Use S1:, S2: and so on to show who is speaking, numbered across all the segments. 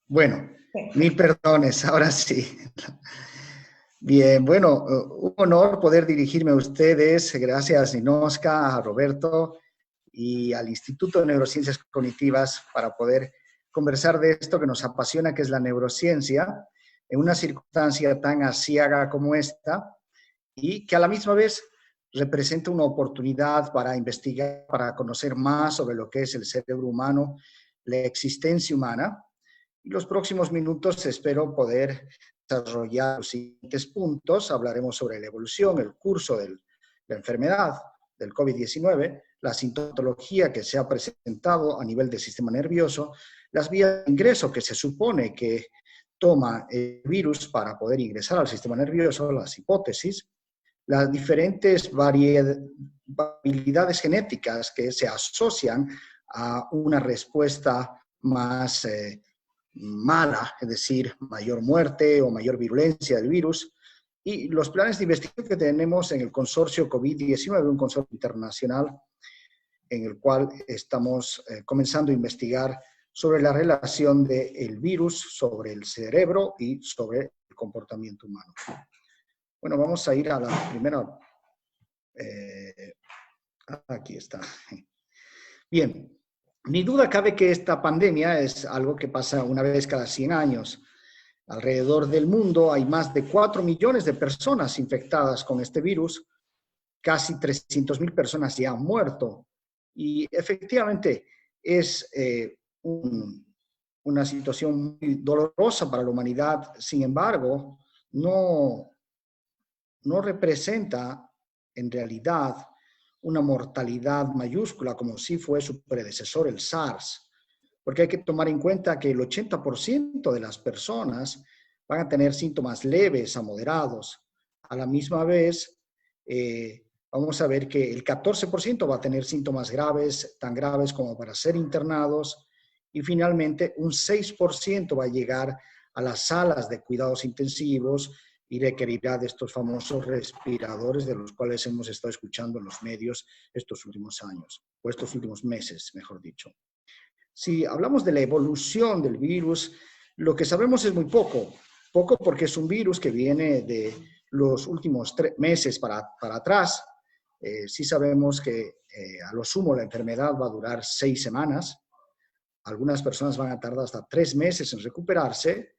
S1: Bueno,
S2: Sí.
S1: mil perdones, ahora sí. Bien, bueno, un honor poder dirigirme a ustedes. Gracias, Ninoska, a Roberto y al Instituto de Neurociencias Cognitivas para poder conversar de esto que nos apasiona, que es la neurociencia, en una circunstancia tan aciaga como esta y que a la misma vez representa una oportunidad para investigar, para conocer más sobre lo que es el cerebro humano, la existencia humana. En los próximos minutos espero poder desarrollar los siguientes puntos. Hablaremos sobre la evolución, el curso de la enfermedad del COVID-19, la sintomatología que se ha presentado a nivel del sistema nervioso, las vías de ingreso que se supone que toma el virus para poder ingresar al sistema nervioso, las hipótesis, las diferentes variabilidades genéticas que se asocian a una respuesta más mala, es decir, mayor muerte o mayor virulencia del virus, y los planes de investigación que tenemos en el consorcio COVID-19, un consorcio internacional en el cual estamos comenzando a investigar sobre la relación del virus sobre el cerebro y sobre el comportamiento humano. Bueno, vamos a ir a la primera. Aquí está. Bien, ni duda cabe que esta pandemia es algo que pasa una vez cada 100 años. Alrededor del mundo hay más de 4 millones de personas infectadas con este virus, casi 300.000 personas ya han muerto. Y efectivamente es una situación muy dolorosa para la humanidad. Sin embargo, no representa en realidad una mortalidad mayúscula como sí fue su predecesor, el SARS, porque hay que tomar en cuenta que el 80% de las personas van a tener síntomas leves a moderados. A la misma vez, vamos a ver que el 14% va a tener síntomas graves, tan graves como para ser internados, y finalmente un 6% va a llegar a las salas de cuidados intensivos y requerirá de estos famosos respiradores de los cuales hemos estado escuchando en los medios estos últimos años, o estos últimos meses, mejor dicho. Si hablamos de la evolución del virus, lo que sabemos es muy poco. Poco porque es un virus que viene de los últimos 3 meses para atrás. Sí sabemos que a lo sumo la enfermedad va a durar 6 semanas. Algunas personas van a tardar hasta 3 meses en recuperarse,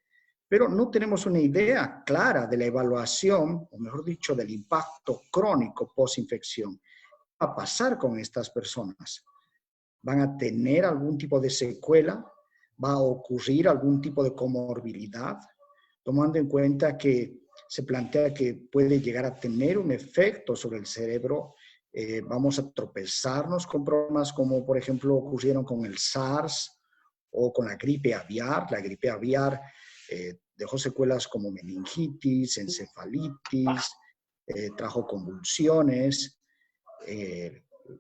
S1: pero no tenemos una idea clara de la evaluación, o mejor dicho, del impacto crónico post-infección. ¿Qué va a pasar con estas personas? ¿Van a tener algún tipo de secuela? ¿Va a ocurrir algún tipo de comorbilidad? Tomando en cuenta que se plantea que puede llegar a tener un efecto sobre el cerebro, vamos a tropezarnos con problemas como, por ejemplo, ocurrieron con el SARS o con la gripe aviar. La gripe aviar dejó secuelas como meningitis, encefalitis, trajo convulsiones,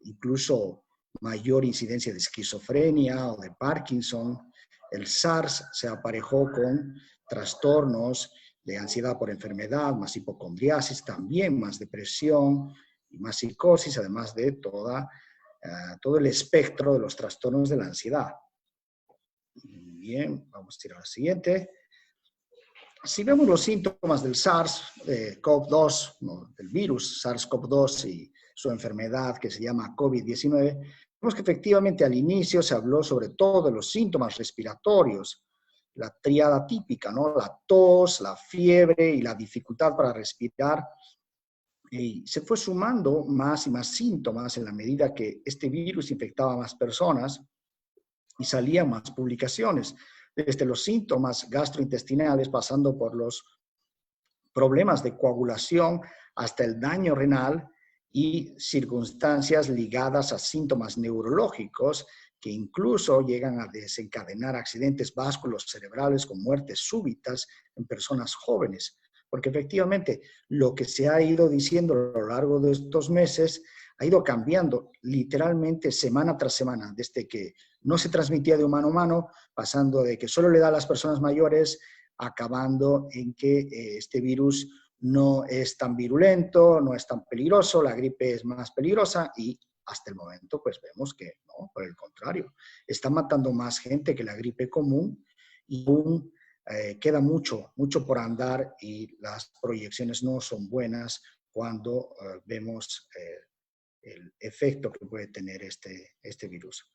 S1: incluso mayor incidencia de esquizofrenia o de Parkinson. El SARS se aparejó con trastornos de ansiedad por enfermedad, más hipocondriasis, también más depresión y más psicosis, además de todo el espectro de los trastornos de la ansiedad. Bien, vamos a tirar a la siguiente. Si vemos los síntomas del SARS-CoV-2, ¿no?, del virus SARS-CoV-2 y su enfermedad que se llama COVID-19, vemos que efectivamente al inicio se habló sobre todo de los síntomas respiratorios, la tríada típica, ¿no? La tos, la fiebre y la dificultad para respirar. Y se fue sumando más y más síntomas en la medida que este virus infectaba a más personas y salían más publicaciones, desde los síntomas gastrointestinales, pasando por los problemas de coagulación hasta el daño renal y circunstancias ligadas a síntomas neurológicos que incluso llegan a desencadenar accidentes vasculocerebrales con muertes súbitas en personas jóvenes. Porque efectivamente lo que se ha ido diciendo a lo largo de estos meses ha ido cambiando literalmente semana tras semana, desde que no se transmitía de humano a humano, pasando de que solo le da a las personas mayores, acabando en que este virus no es tan virulento, no es tan peligroso, la gripe es más peligrosa y hasta el momento pues vemos que no, por el contrario, está matando más gente que la gripe común y aún queda mucho por andar y las proyecciones no son buenas cuando vemos el efecto que puede tener este virus.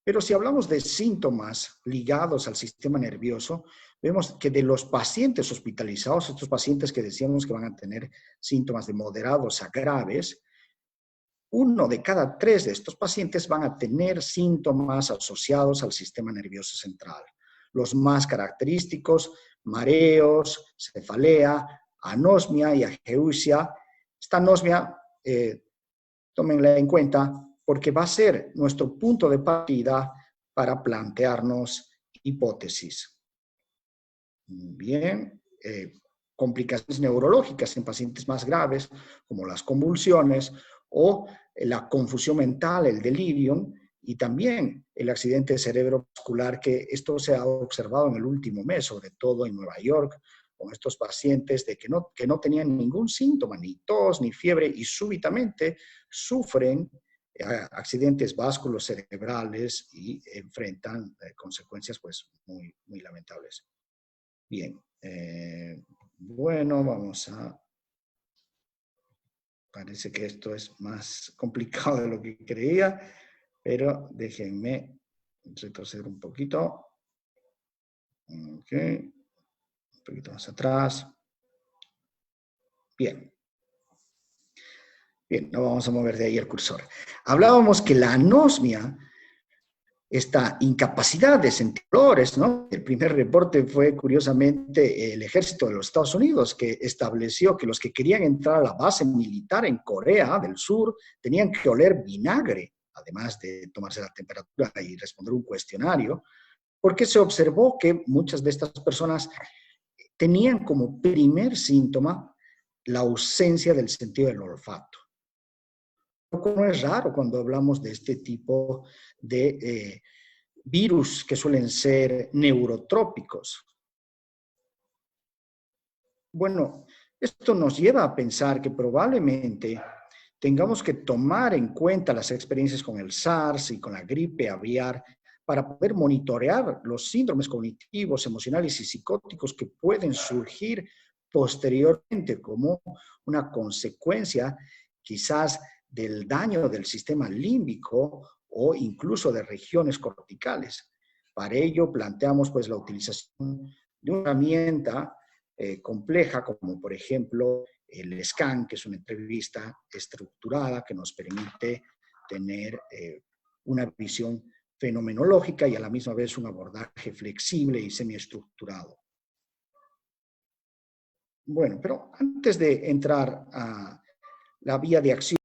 S1: Pero si hablamos de síntomas ligados al sistema nervioso, vemos que de los pacientes hospitalizados, estos pacientes que decíamos que van a tener síntomas de moderados a graves, 1 de cada 3 de estos pacientes van a tener síntomas asociados al sistema nervioso central. Los más característicos, mareos, cefalea, anosmia y ageusia. Esta anosmia, tómenla en cuenta, porque va a ser nuestro punto de partida para plantearnos hipótesis. Bien, complicaciones neurológicas en pacientes más graves, como las convulsiones o la confusión mental, el delirium, y también el accidente cerebrovascular, que esto se ha observado en el último mes, sobre todo en Nueva York, con estos pacientes de que no tenían ningún síntoma, ni tos, ni fiebre, y súbitamente sufren accidentes vasculocerebrales y enfrentan consecuencias pues muy lamentables. Bien, bueno, vamos a... Parece que esto es más complicado de lo que creía, pero déjenme retroceder un poquito. Ok, un poquito más atrás. Bien. Bien, no vamos a mover de ahí el cursor. Hablábamos que la anosmia, esta incapacidad de sentir dolores, ¿no? El primer reporte fue, curiosamente, el ejército de los Estados Unidos, que estableció que los que querían entrar a la base militar en Corea del Sur tenían que oler vinagre, además de tomarse la temperatura y responder un cuestionario, porque se observó que muchas de estas personas tenían como primer síntoma la ausencia del sentido del olfato. No es raro cuando hablamos de este tipo de virus que suelen ser neurotrópicos. Bueno, esto nos lleva a pensar que probablemente tengamos que tomar en cuenta las experiencias con el SARS y con la gripe aviar para poder monitorear los síndromes cognitivos, emocionales y psicóticos que pueden surgir posteriormente como una consecuencia quizás del daño del sistema límbico o incluso de regiones corticales. Para ello planteamos pues la utilización de una herramienta compleja como por ejemplo el SCAN, que es una entrevista estructurada que nos permite tener una visión fenomenológica y a la misma vez un abordaje flexible y semiestructurado. Bueno, pero antes de entrar a la vía de acción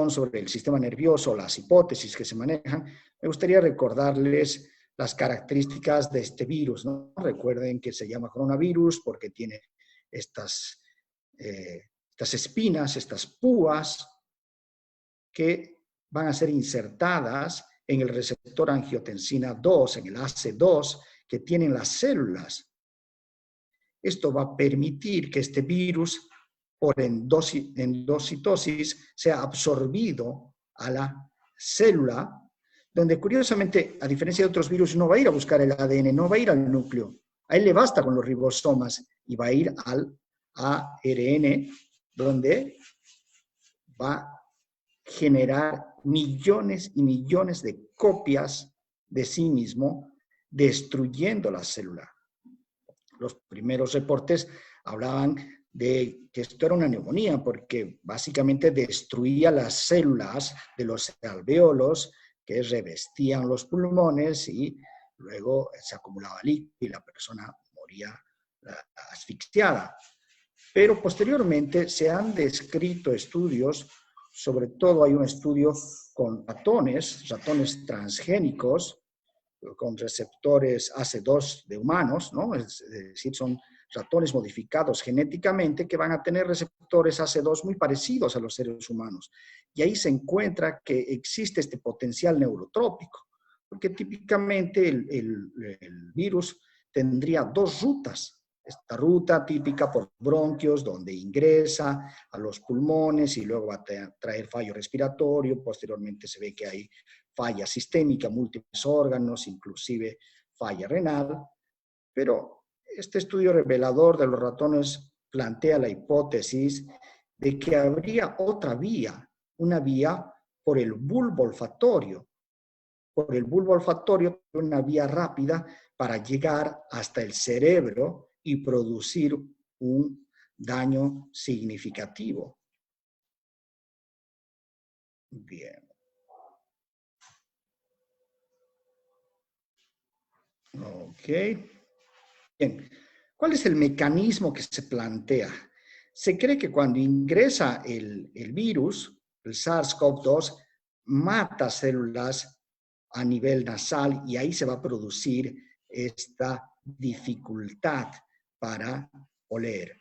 S1: sobre el sistema nervioso, las hipótesis que se manejan, me gustaría recordarles las características de este virus, ¿no? Recuerden que se llama coronavirus porque tiene estas espinas, estas púas que van a ser insertadas en el receptor angiotensina 2, en el AC2, que tienen las células. Esto va a permitir que este virus, por endocitosis, sea absorbido a la célula, donde curiosamente, a diferencia de otros virus, no va a ir a buscar el ADN, no va a ir al núcleo. A él le basta con los ribosomas y va a ir al ARN, donde va a generar millones y millones de copias de sí mismo, destruyendo la célula. Los primeros reportes hablaban de que esto era una neumonía, porque básicamente destruía las células de los alvéolos que revestían los pulmones y luego se acumulaba líquido y la persona moría asfixiada. Pero posteriormente se han descrito estudios, sobre todo hay un estudio con ratones transgénicos, con receptores AC2 de humanos, ¿no? Es decir, son ratones modificados genéticamente que van a tener receptores AC2 muy parecidos a los seres humanos. Y ahí se encuentra que existe este potencial neurotrópico, porque típicamente el virus tendría 2 rutas. Esta ruta típica por bronquios, donde ingresa a los pulmones y luego va a traer fallo respiratorio. Posteriormente se ve que hay falla sistémica, múltiples órganos, inclusive falla renal. Pero este estudio revelador de los ratones plantea la hipótesis de que habría otra vía, una vía por el bulbo olfatorio. Por el bulbo olfatorio, una vía rápida para llegar hasta el cerebro y producir un daño significativo. Bien. Ok. Bien. ¿Cuál es el mecanismo que se plantea? Se cree que cuando ingresa el virus, el SARS-CoV-2, mata células a nivel nasal y ahí se va a producir esta dificultad para oler.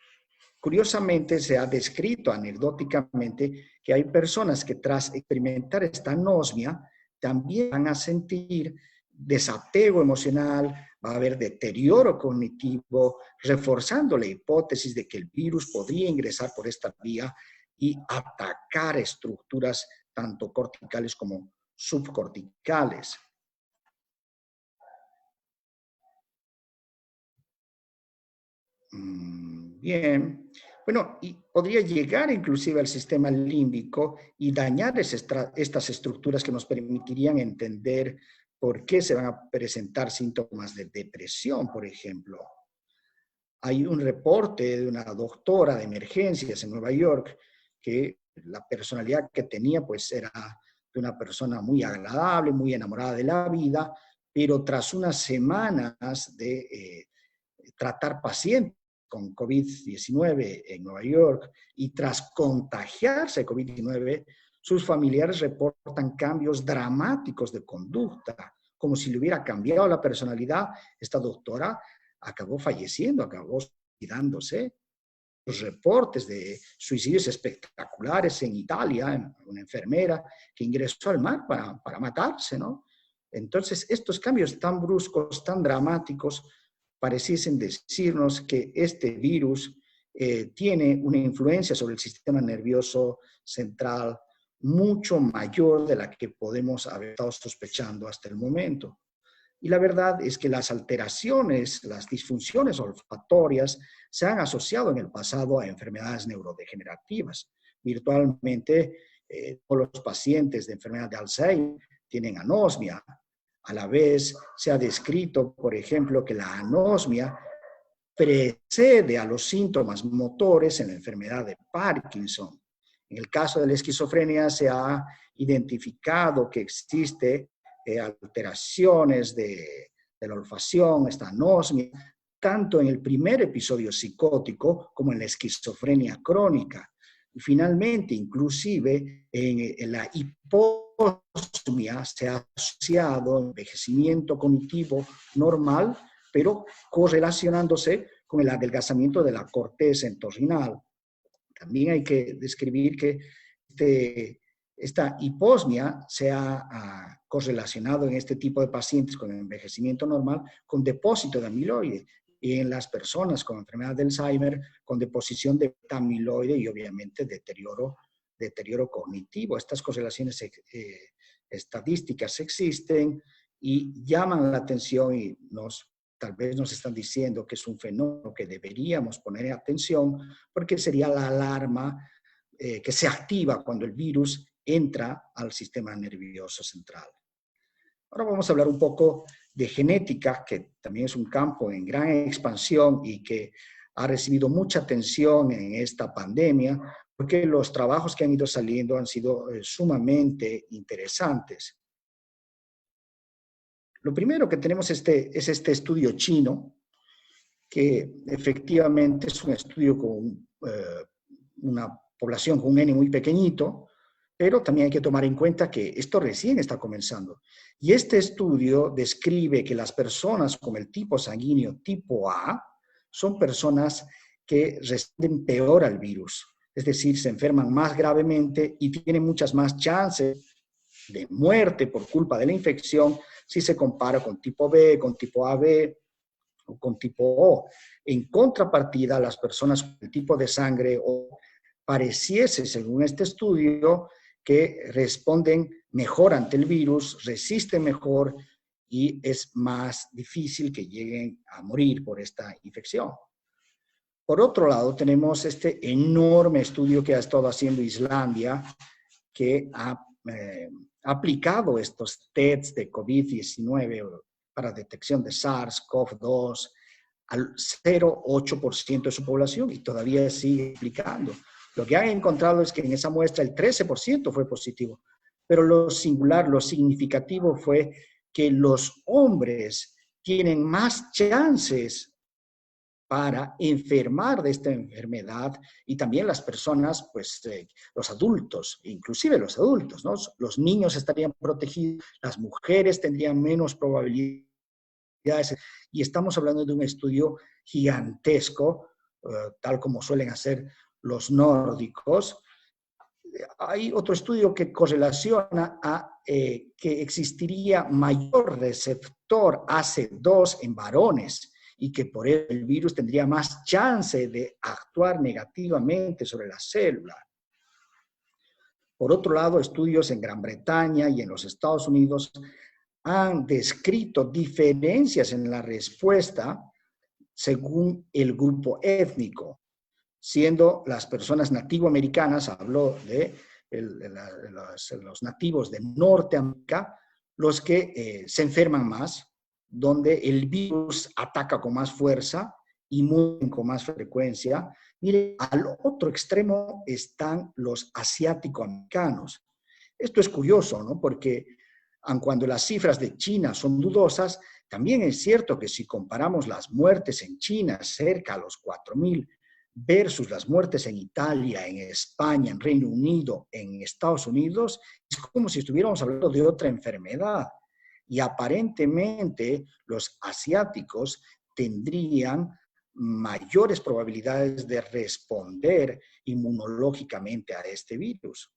S1: Curiosamente, se ha descrito anecdóticamente que hay personas que tras experimentar esta anosmia también van a sentir desapego emocional, va a haber deterioro cognitivo, reforzando la hipótesis de que el virus podría ingresar por esta vía y atacar estructuras tanto corticales como subcorticales. Bien. Bueno, y podría llegar inclusive al sistema límbico y dañar estas estructuras que nos permitirían entender por qué se van a presentar síntomas de depresión, por ejemplo. Hay un reporte de una doctora de emergencias en Nueva York que la personalidad que tenía pues era de una persona muy agradable, muy enamorada de la vida, pero tras unas semanas de tratar pacientes con COVID-19 en Nueva York y tras contagiarse de COVID-19, sus familiares reportan cambios dramáticos de conducta, como si le hubiera cambiado la personalidad. Esta doctora acabó falleciendo, acabó suicidándose. Los reportes de suicidios espectaculares en Italia, una enfermera que ingresó al mar para matarse, ¿no? Entonces, estos cambios tan bruscos, tan dramáticos, pareciesen decirnos que este virus tiene una influencia sobre el sistema nervioso central mucho mayor de la que podemos haber estado sospechando hasta el momento. Y la verdad es que las alteraciones, las disfunciones olfatorias se han asociado en el pasado a enfermedades neurodegenerativas. Virtualmente, todos los pacientes de enfermedad de Alzheimer tienen anosmia. A la vez, se ha descrito, por ejemplo, que la anosmia precede a los síntomas motores en la enfermedad de Parkinson. En el caso de la esquizofrenia se ha identificado que existe alteraciones de la olfacción, esta anosmia, tanto en el primer episodio psicótico como en la esquizofrenia crónica. Y finalmente, inclusive en la hiposmia se ha asociado envejecimiento cognitivo normal, pero correlacionándose con el adelgazamiento de la corteza entorrinal. También hay que describir que esta hiposmia se ha correlacionado en este tipo de pacientes con envejecimiento normal con depósito de amiloide y en las personas con enfermedad de Alzheimer con deposición de amiloide y obviamente deterioro cognitivo. Estas correlaciones estadísticas existen y llaman la atención y tal vez nos están diciendo que es un fenómeno que deberíamos poner atención porque sería la alarma que se activa cuando el virus entra al sistema nervioso central. Ahora vamos a hablar un poco de genética, que también es un campo en gran expansión y que ha recibido mucha atención en esta pandemia, porque los trabajos que han ido saliendo han sido sumamente interesantes. Lo primero que tenemos es este estudio chino, que efectivamente es un estudio con una población con un N muy pequeñito, pero también hay que tomar en cuenta que esto recién está comenzando. Y este estudio describe que las personas con el tipo sanguíneo tipo A son personas que responden peor al virus, es decir, se enferman más gravemente y tienen muchas más chances de muerte por culpa de la infección si se compara con tipo B, con tipo AB o con tipo O. En contrapartida, las personas con el tipo de sangre O pareciese, según este estudio, que responden mejor ante el virus, resisten mejor y es más difícil que lleguen a morir por esta infección. Por otro lado, tenemos este enorme estudio que ha estado haciendo Islandia, que ha aplicado estos tests de COVID-19 para detección de SARS-CoV-2 al 0,8% de su población y todavía sigue aplicando. Lo que han encontrado es que en esa muestra el 13% fue positivo, pero lo singular, lo significativo fue que los hombres tienen más chances para enfermar de esta enfermedad y también las personas, pues los adultos, inclusive los adultos, ¿no? Los niños estarían protegidos, las mujeres tendrían menos probabilidades y estamos hablando de un estudio gigantesco, tal como suelen hacer los nórdicos. Hay otro estudio que correlaciona a que existiría mayor receptor AC2 en varones y que por eso el virus tendría más chance de actuar negativamente sobre la célula. Por otro lado, estudios en Gran Bretaña y en los Estados Unidos han descrito diferencias en la respuesta según el grupo étnico, siendo las personas nativoamericanas, habló de los nativos de Norteamérica, los que se enferman más, donde el virus ataca con más fuerza y mueren con más frecuencia. Mire, al otro extremo están los asiático-americanos. Esto es curioso, ¿no? Porque aun cuando las cifras de China son dudosas, también es cierto que si comparamos las muertes en China cerca a los 4,000 versus las muertes en Italia, en España, en Reino Unido, en Estados Unidos, es como si estuviéramos hablando de otra enfermedad. Y aparentemente los asiáticos tendrían mayores probabilidades de responder inmunológicamente a este virus.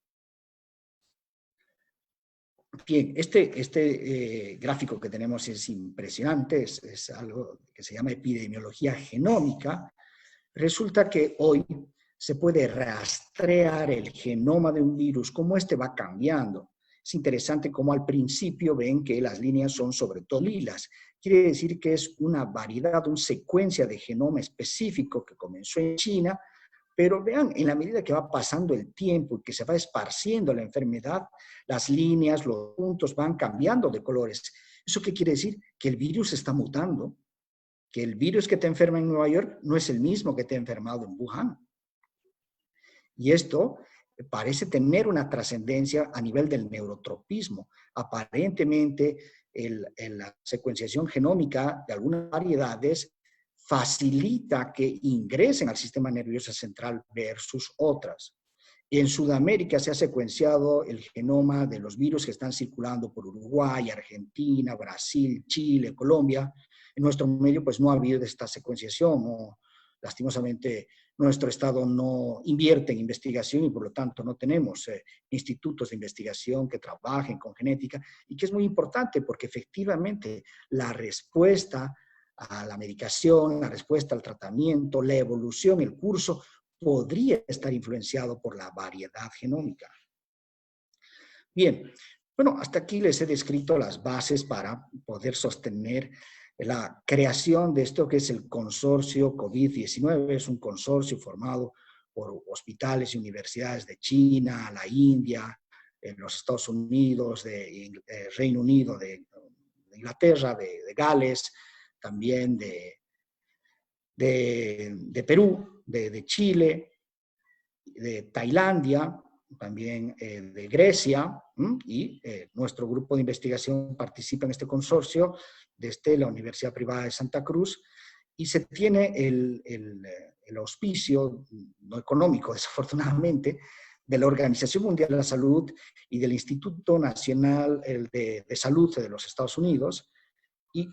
S1: Bien, este gráfico que tenemos es impresionante, es algo que se llama epidemiología genómica. Resulta que hoy se puede rastrear el genoma de un virus, cómo este va cambiando. Es interesante cómo al principio ven que las líneas son sobre todo lilas. Quiere decir que es una variedad, una secuencia de genoma específico que comenzó en China, pero vean, en la medida que va pasando el tiempo y que se va esparciendo la enfermedad, las líneas, los puntos van cambiando de colores. ¿Eso qué quiere decir? Que el virus está mutando, que el virus que te enferma en Nueva York no es el mismo que te ha enfermado en Wuhan. Y esto parece tener una trascendencia a nivel del neurotropismo. Aparentemente, la secuenciación genómica de algunas variedades facilita que ingresen al sistema nervioso central versus otras. En Sudamérica se ha secuenciado el genoma de los virus que están circulando por Uruguay, Argentina, Brasil, Chile, Colombia. En nuestro medio, pues no ha habido esta secuenciación. No, lastimosamente, nuestro estado no invierte en investigación y por lo tanto no tenemos institutos de investigación que trabajen con genética y que es muy importante porque efectivamente la respuesta a la medicación, la respuesta al tratamiento, la evolución, el curso, podría estar influenciado por la variedad genómica. Bien, bueno, hasta aquí les he descrito las bases para poder sostener la creación de esto que es el consorcio COVID-19. Es un consorcio formado por hospitales y universidades de China, la India, los Estados Unidos, de Reino Unido, de Inglaterra, de Gales, también de Perú, de Chile, de Tailandia, también de Grecia, y nuestro grupo de investigación participa en este consorcio desde la Universidad Privada de Santa Cruz, y se tiene el auspicio, no económico desafortunadamente, de la Organización Mundial de la Salud y del Instituto Nacional de Salud de los Estados Unidos, y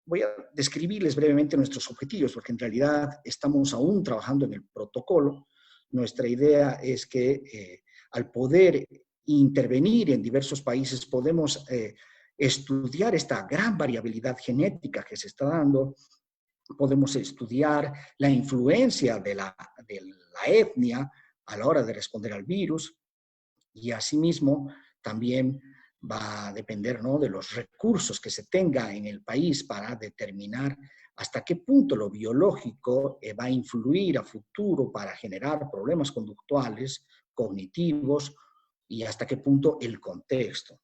S1: voy a describirles brevemente nuestros objetivos, porque en realidad estamos aún trabajando en el protocolo. Nuestra idea es que al poder intervenir en diversos países podemos estudiar esta gran variabilidad genética que se está dando, podemos estudiar la influencia de la etnia a la hora de responder al virus y asimismo también va a depender, ¿no?, de los recursos que se tenga en el país para determinar hasta qué punto lo biológico va a influir a futuro para generar problemas conductuales, cognitivos, y hasta qué punto el contexto.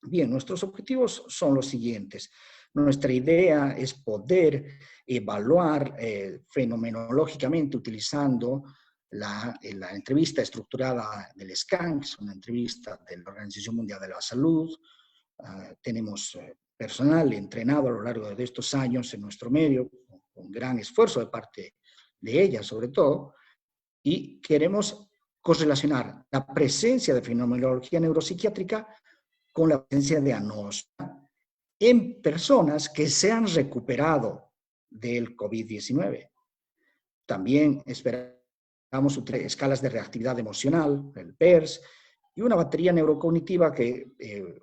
S1: Bien, nuestros objetivos son los siguientes. Nuestra idea es poder evaluar fenomenológicamente utilizando la entrevista estructurada del SCAN, que es una entrevista de la Organización Mundial de la Salud. Tenemos personal entrenado a lo largo de estos años en nuestro medio, con gran esfuerzo de parte de ella sobre todo, y queremos correlacionar la presencia de fenomenología neuropsiquiátrica con la presencia de anosmia en personas que se han recuperado del COVID-19. También esperamos escalas de reactividad emocional, el PERS, y una batería neurocognitiva que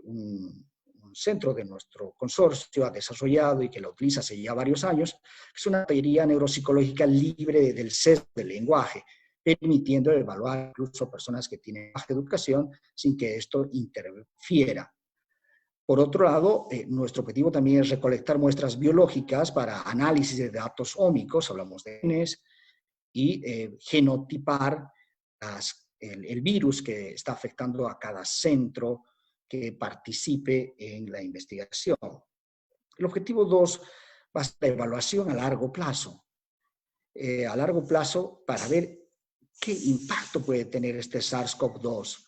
S1: un centro de nuestro consorcio ha desarrollado y que la utiliza hace ya varios años, que es una batería neuropsicológica libre del sesgo del lenguaje, permitiendo evaluar incluso personas que tienen baja educación sin que esto interfiera. Por otro lado, nuestro objetivo también es recolectar muestras biológicas para análisis de datos ómicos, hablamos de genes, y genotipar el virus que está afectando a cada centro que participe en la investigación. El objetivo 2 va a ser la evaluación a largo plazo. Para ver qué impacto puede tener este SARS-CoV-2.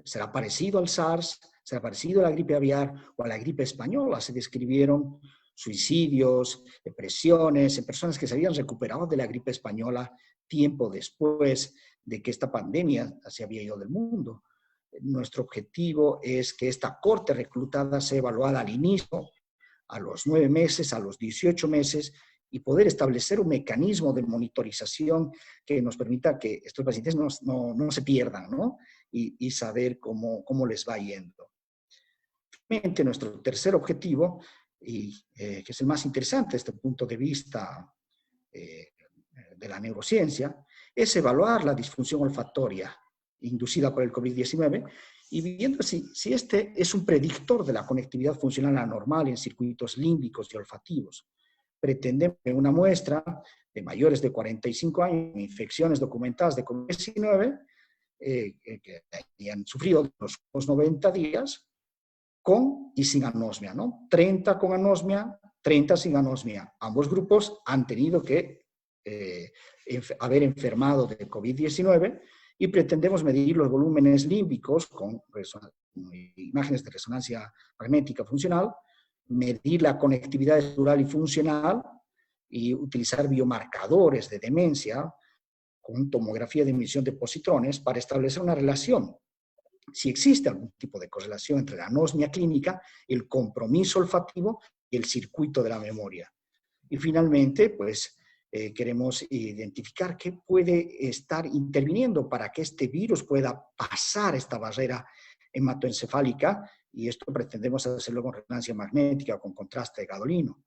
S1: ¿Será parecido al SARS? ¿Será parecido a la gripe aviar o a la gripe española? Se describieron suicidios, depresiones en personas que se habían recuperado de la gripe española tiempo después de que esta pandemia se había ido del mundo. Nuestro objetivo es que esta cohorte reclutada sea evaluada al inicio, a los 9 meses, a los 18 meses, y poder establecer un mecanismo de monitorización que nos permita que estos pacientes no se pierdan, ¿no? Y saber cómo les va yendo. Finalmente, nuestro tercer objetivo, y que es el más interesante desde el punto de vista de la neurociencia, es evaluar la disfunción olfatoria inducida por el COVID-19 y viendo si este es un predictor de la conectividad funcional anormal en circuitos límbicos y olfativos. Pretendemos en una muestra de mayores de 45 años, infecciones documentadas de COVID-19, que hayan sufrido los 90 días, con y sin anosmia, ¿no? 30 con anosmia, 30 sin anosmia. Ambos grupos han tenido que haber enfermado de COVID-19 y pretendemos medir los volúmenes límbicos con imágenes de resonancia magnética funcional, medir la conectividad estructural y funcional y utilizar biomarcadores de demencia con tomografía de emisión de positrones para establecer una relación. Si existe algún tipo de correlación entre la anosmia clínica, el compromiso olfativo y el circuito de la memoria. Y finalmente, pues, queremos identificar qué puede estar interviniendo para que este virus pueda pasar esta barrera hematoencefálica, y esto pretendemos hacerlo con resonancia magnética o con contraste gadolino.